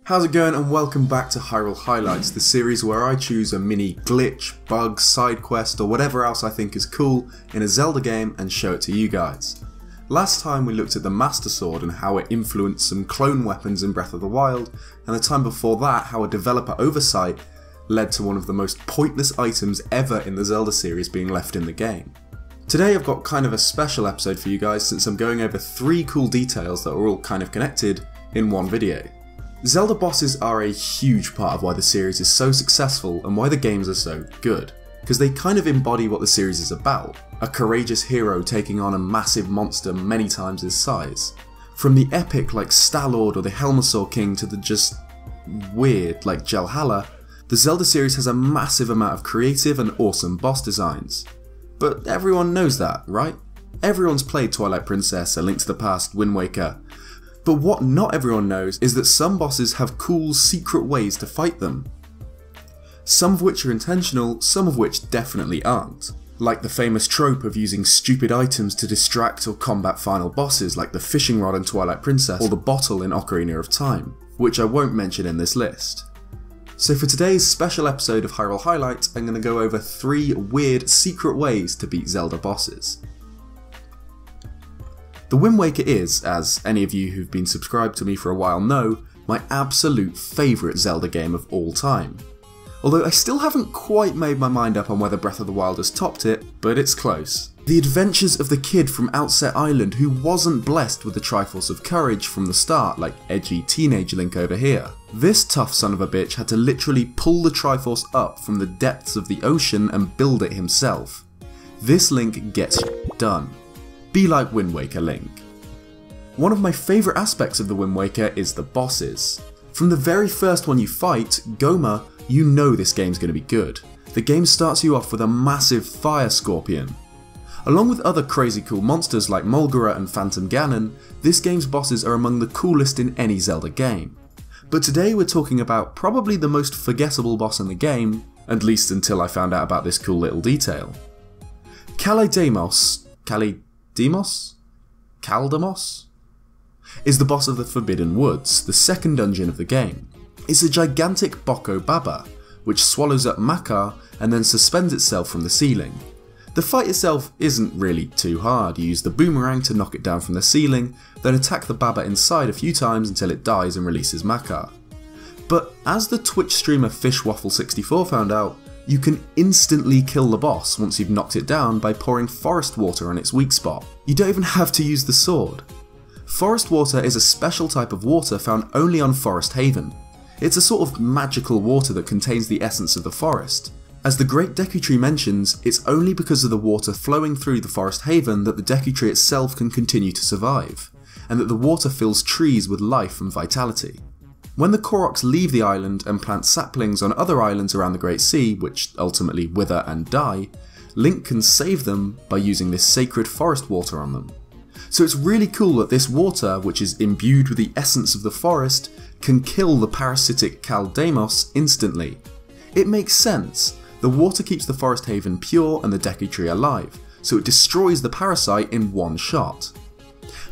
How's it going, and welcome back to Hyrule Highlights, the series where I choose a mini glitch, bug, side quest or whatever else I think is cool in a Zelda game and show it to you guys. Last time we looked at the Master Sword and how it influenced some clone weapons in Breath of the Wild, and the time before that how a developer oversight led to one of the most pointless items ever in the Zelda series being left in the game. Today I've got kind of a special episode for you guys since I'm going over 3 cool details that are all kind of connected in one video. Zelda Bosses are a huge part of why the series is so successful and why the games are so good, because they kind of embody what the series is about, a courageous hero taking on a massive monster many times his size. From the epic like Stallord or the Helmasaur King to the just weird like Jalhalla, the Zelda series has a massive amount of creative and awesome boss designs. But everyone knows that, right? Everyone's played Twilight Princess, A Link to the Past, Wind Waker. But what not everyone knows is that some bosses have cool secret ways to fight them. Some of which are intentional, some of which definitely aren't. Like the famous trope of using stupid items to distract or combat final bosses like the fishing rod in Twilight Princess or the bottle in Ocarina of Time, which I won't mention in this list. So for today's special episode of Hyrule Highlights, I'm going to go over 3 weird secret ways to beat Zelda bosses. The Wind Waker is, as any of you who've been subscribed to me for a while know, my absolute favourite Zelda game of all time. Although I still haven't quite made my mind up on whether Breath of the Wild has topped it, but it's close. The adventures of the kid from Outset Island who wasn't blessed with the Triforce of Courage from the start like edgy teenage Link over here. This tough son of a bitch had to literally pull the Triforce up from the depths of the ocean and build it himself. This Link gets done. Be like Wind Waker Link. One of my favourite aspects of the Wind Waker is the bosses. From the very first one you fight, Goma, you know this game's going to be good. The game starts you off with a massive fire scorpion. Along with other crazy cool monsters like Mulgara and Phantom Ganon, this game's bosses are among the coolest in any Zelda game. But today we're talking about probably the most forgettable boss in the game, at least until I found out about this cool little detail. Caldamos is the boss of the Forbidden Woods, the second dungeon of the game. It's a gigantic Boko Baba, which swallows up Makar and then suspends itself from the ceiling. The fight itself isn't really too hard. You use the boomerang to knock it down from the ceiling, then attack the Baba inside a few times until it dies and releases Makar. But as the Twitch streamer FishWaffle64 found out, you can instantly kill the boss once you've knocked it down by pouring forest water on its weak spot. You don't even have to use the sword. Forest water is a special type of water found only on Forest Haven. It's a sort of magical water that contains the essence of the forest. As the Great Deku Tree mentions, it's only because of the water flowing through the Forest Haven that the Deku Tree itself can continue to survive, and that the water fills trees with life and vitality. When the Koroks leave the island and plant saplings on other islands around the Great Sea, which ultimately wither and die, Link can save them by using this sacred forest water on them. So it's really cool that this water, which is imbued with the essence of the forest, can kill the parasitic Caldamos instantly. It makes sense. The water keeps the Forest Haven pure and the Deku Tree alive, so it destroys the parasite in one shot.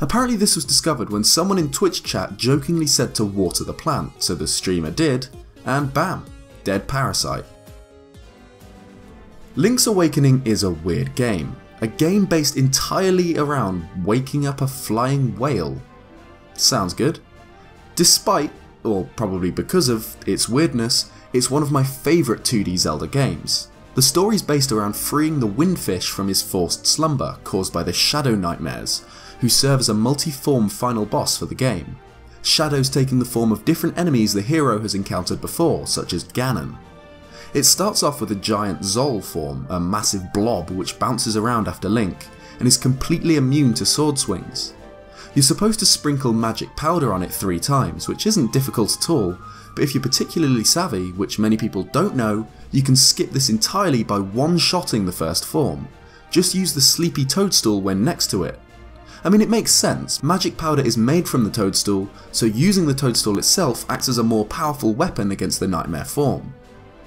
Apparently this was discovered when someone in Twitch chat jokingly said to water the plant, so the streamer did, and bam, dead parasite. Link's Awakening is a weird game. A game based entirely around waking up a flying whale. Sounds good. Despite, or probably because of, its weirdness, it's one of my favourite 2D Zelda games. The story's based around freeing the Windfish from his forced slumber caused by the Shadow Nightmares, who serve as a multi-form final boss for the game. Shadows taking the form of different enemies the hero has encountered before, such as Ganon. It starts off with a giant Zol form, a massive blob which bounces around after Link, and is completely immune to sword swings. You're supposed to sprinkle magic powder on it 3 times, which isn't difficult at all, but if you're particularly savvy, which many people don't know, you can skip this entirely by one-shotting the first form. Just use the sleepy toadstool when next to it. I mean, it makes sense. Magic powder is made from the toadstool, so using the toadstool itself acts as a more powerful weapon against the nightmare form.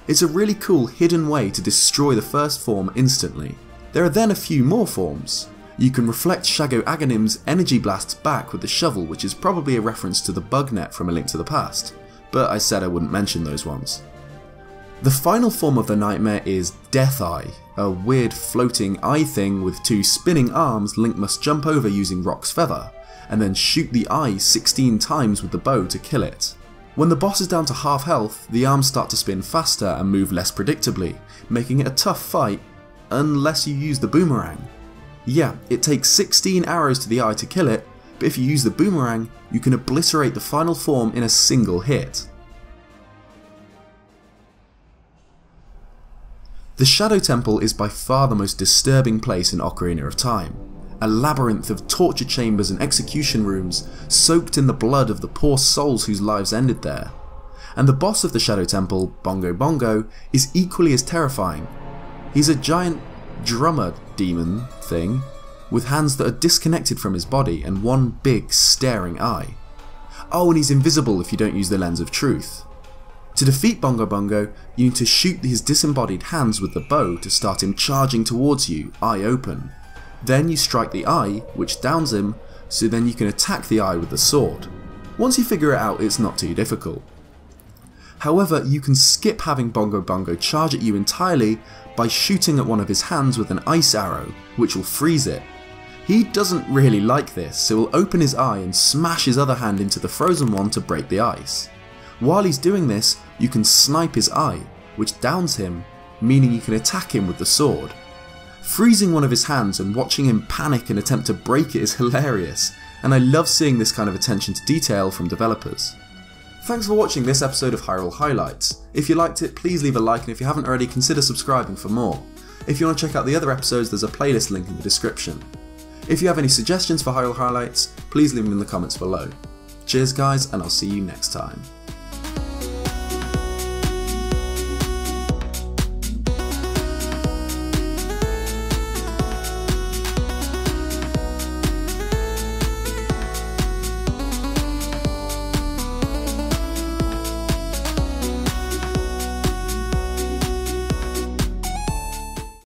It's a really cool hidden way to destroy the first form instantly. There are then a few more forms. You can reflect Shago Aghanim's energy blasts back with the shovel, which is probably a reference to the bug net from A Link to the Past. but I said I wouldn't mention those ones. The final form of the nightmare is Death Eye, a weird floating eye thing with 2 spinning arms Link must jump over using Rock's Feather, and then shoot the eye 16 times with the bow to kill it. When the boss is down to half health, the arms start to spin faster and move less predictably, making it a tough fight, unless you use the boomerang. Yeah, it takes 16 arrows to the eye to kill it, but if you use the boomerang, you can obliterate the final form in a single hit. The Shadow Temple is by far the most disturbing place in Ocarina of Time. A labyrinth of torture chambers and execution rooms, soaked in the blood of the poor souls whose lives ended there. And the boss of the Shadow Temple, Bongo Bongo, is equally as terrifying. He's a giant drummer demon thing, with hands that are disconnected from his body and one big staring eye. Oh, and he's invisible if you don't use the Lens of Truth. To defeat Bongo Bongo, you need to shoot his disembodied hands with the bow to start him charging towards you, eye open. Then you strike the eye, which downs him, so then you can attack the eye with the sword. Once you figure it out, it's not too difficult. However, you can skip having Bongo Bongo charge at you entirely by shooting at one of his hands with an ice arrow, which will freeze it. He doesn't really like this, so he'll open his eye and smash his other hand into the frozen one to break the ice. While he's doing this, you can snipe his eye, which downs him, meaning you can attack him with the sword. Freezing one of his hands and watching him panic and attempt to break it is hilarious, and I love seeing this kind of attention to detail from developers. Thanks for watching this episode of Hyrule Highlights. If you liked it, please leave a like, and if you haven't already, consider subscribing for more. If you want to check out the other episodes, there's a playlist link in the description. If you have any suggestions for Hyrule Highlights, please leave them in the comments below. Cheers guys, and I'll see you next time.